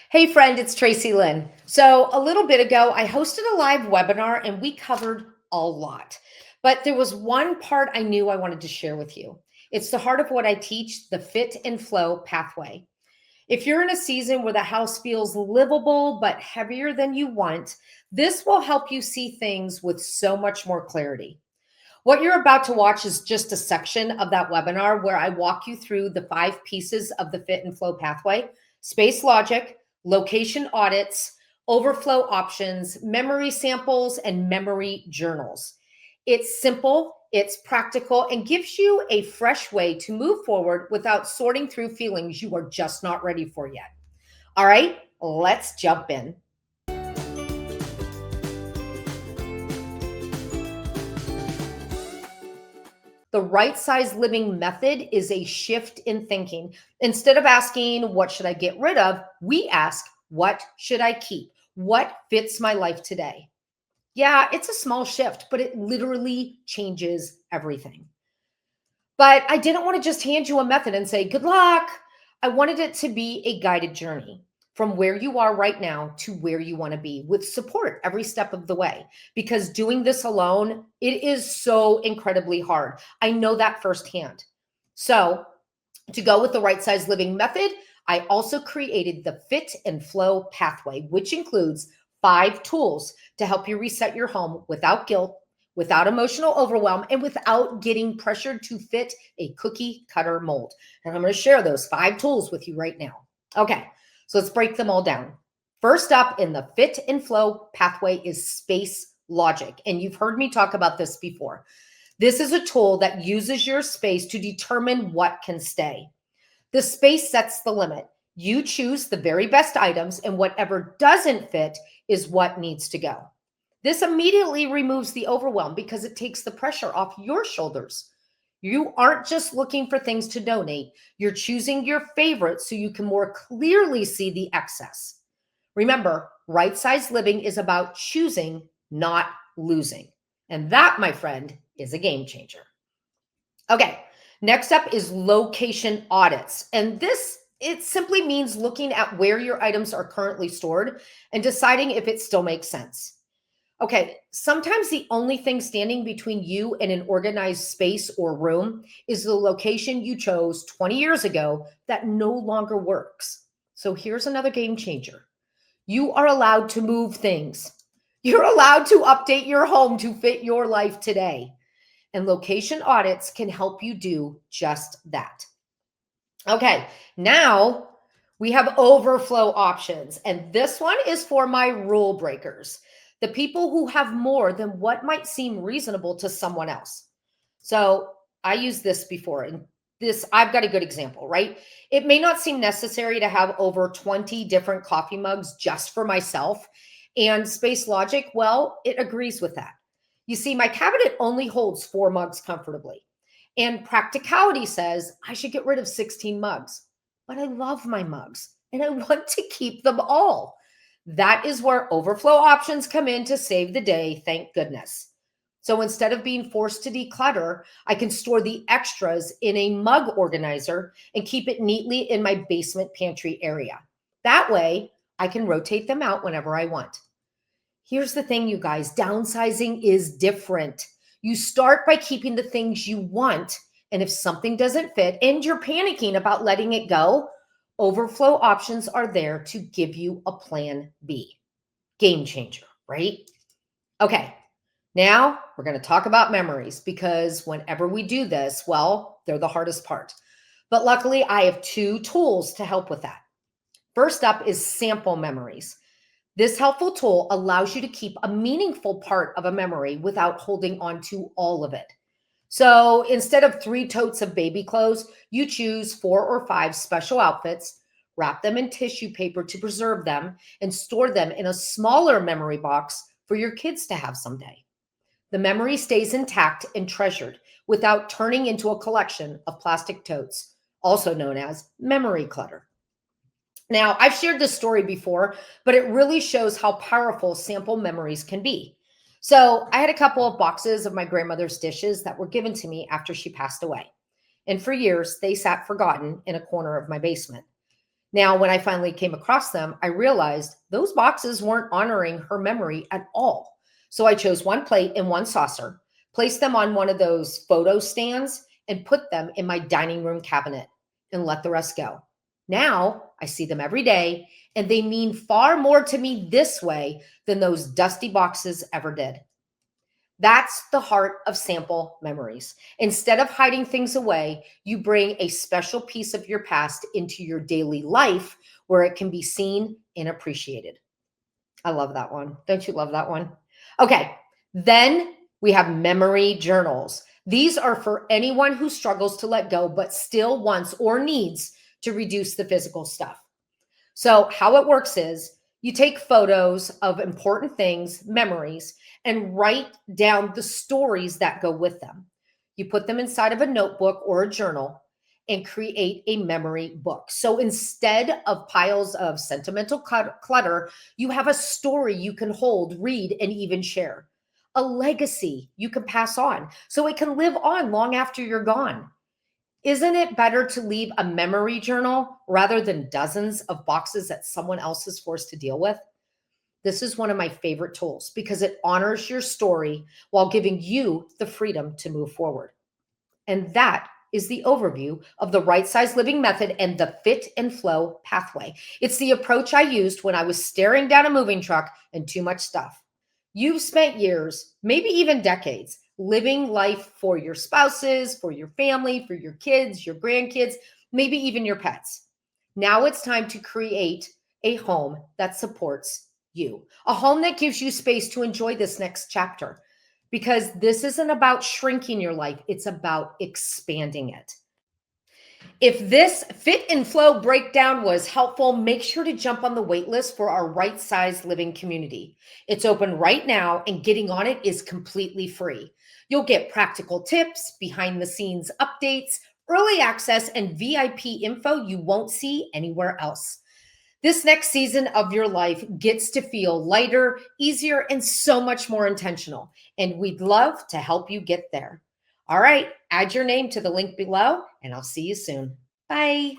Hey friend, it's Tracy Lynn. So a little bit ago, I hosted a live webinar and we covered a lot. But there was one part I knew I wanted to share with you. It's the heart of what I teach, the fit and flow pathway. If you're in a season where the house feels livable but heavier than you want, this will help you see things with so much more clarity. What you're about to watch is just a section of that webinar where I walk you through the 5 pieces of the fit and flow pathway: space logic, location audits, overflow options, memory samples, and memory journals. It's simple, it's practical, and gives you a fresh way to move forward without sorting through feelings you are just not ready for yet. All right, let's jump in. The right size living method is a shift in thinking. Instead of asking, what should I get rid of? We ask, what should I keep? What fits my life today? Yeah, it's a small shift, but it literally changes everything. But I didn't want to just hand you a method and say, good luck. I wanted it to be a guided journey from where you are right now to where you want to be, with support every step of the way. Because doing this alone, it is so incredibly hard. I know that firsthand. So, to go with the right size living method, I also created the fit and flow pathway, which includes 5 tools to help you reset your home without guilt, without emotional overwhelm, and without getting pressured to fit a cookie cutter mold. And I'm going to share those 5 tools with you right now. Okay, so let's break them all down. First up in the fit and flow pathway is space logic. And you've heard me talk about this before. This is a tool that uses your space to determine what can stay. The space sets the limit. You choose the very best items, and whatever doesn't fit is what needs to go. This immediately removes the overwhelm because it takes the pressure off your shoulders. You aren't just looking for things to donate. You're choosing your favorites so you can more clearly see the excess. Remember, right size living is about choosing, not losing. And that, my friend, is a game changer. Okay, next up is location audits. And this, it simply means looking at where your items are currently stored and deciding if it still makes sense. Okay, sometimes the only thing standing between you and an organized space or room is the location you chose 20 years ago that no longer works. So here's another game changer. You are allowed to move things. You're allowed to update your home to fit your life today. And location audits can help you do just that. Okay, now we have overflow options. And this one is for my rule breakers, the people who have more than what might seem reasonable to someone else. So I used this before, and this, I've got a good example, right? It may not seem necessary to have over 20 different coffee mugs just for myself. And Space Logic, well, it agrees with that. You see, my cabinet only holds 4 mugs comfortably. And practicality says I should get rid of 16 mugs. But I love my mugs and I want to keep them all. That is where overflow options come in to save the day, thank goodness. So instead of being forced to declutter, I can store the extras in a mug organizer and keep it neatly in my basement pantry area. That way, I can rotate them out whenever I want. Here's the thing, you guys, downsizing is different. You start by keeping the things you want, and if something doesn't fit and you're panicking about letting it go, overflow options are there to give you a plan B. Game changer, right? Okay, now we're going to talk about memories, because whenever we do this, well, they're the hardest part. But luckily, I have 2 tools to help with that. First up is sample memories. This helpful tool allows you to keep a meaningful part of a memory without holding on to all of it. So instead of 3 totes of baby clothes, you choose 4 or 5 special outfits, wrap them in tissue paper to preserve them, and store them in a smaller memory box for your kids to have someday. The memory stays intact and treasured without turning into a collection of plastic totes, also known as memory clutter. Now, I've shared this story before, but it really shows how powerful sample memories can be. So I had a couple of boxes of my grandmother's dishes that were given to me after she passed away. And for years, they sat forgotten in a corner of my basement. Now, when I finally came across them, I realized those boxes weren't honoring her memory at all. So I chose one plate and one saucer, placed them on one of those photo stands, and put them in my dining room cabinet and let the rest go. Now I see them every day, and they mean far more to me this way than those dusty boxes ever did. That's the heart of sample memories. Instead of hiding things away, you bring a special piece of your past into your daily life where it can be seen and appreciated. I love that one. Don't you love that one? Okay, then we have memory journals. These are for anyone who struggles to let go, but still wants or needs to reduce the physical stuff. So, how it works is you take photos of important things, memories, and write down the stories that go with them. You put them inside of a notebook or a journal and create a memory book. So instead of piles of sentimental clutter, you have a story you can hold, read, and even share. A legacy you can pass on so it can live on long after you're gone. Isn't it better to leave a memory journal rather than dozens of boxes that someone else is forced to deal with? This is one of my favorite tools because it honors your story while giving you the freedom to move forward. And that is the overview of the right size living method and the fit and flow pathway. It's the approach I used when I was staring down a moving truck and too much stuff. You've spent years, maybe even decades, living life for your spouses, for your family, for your kids, your grandkids, maybe even your pets. Now it's time to create a home that supports you, a home that gives you space to enjoy this next chapter. Because this isn't about shrinking your life, it's about expanding it. If this fit and flow breakdown was helpful, make sure to jump on the wait list for our right size living community. It's open right now, and getting on it is completely free. You'll get practical tips, behind the scenes updates, early access, and VIP info you won't see anywhere else. This next season of your life gets to feel lighter, easier, and so much more intentional. And we'd love to help you get there. All right, add your name to the link below, and I'll see you soon. Bye.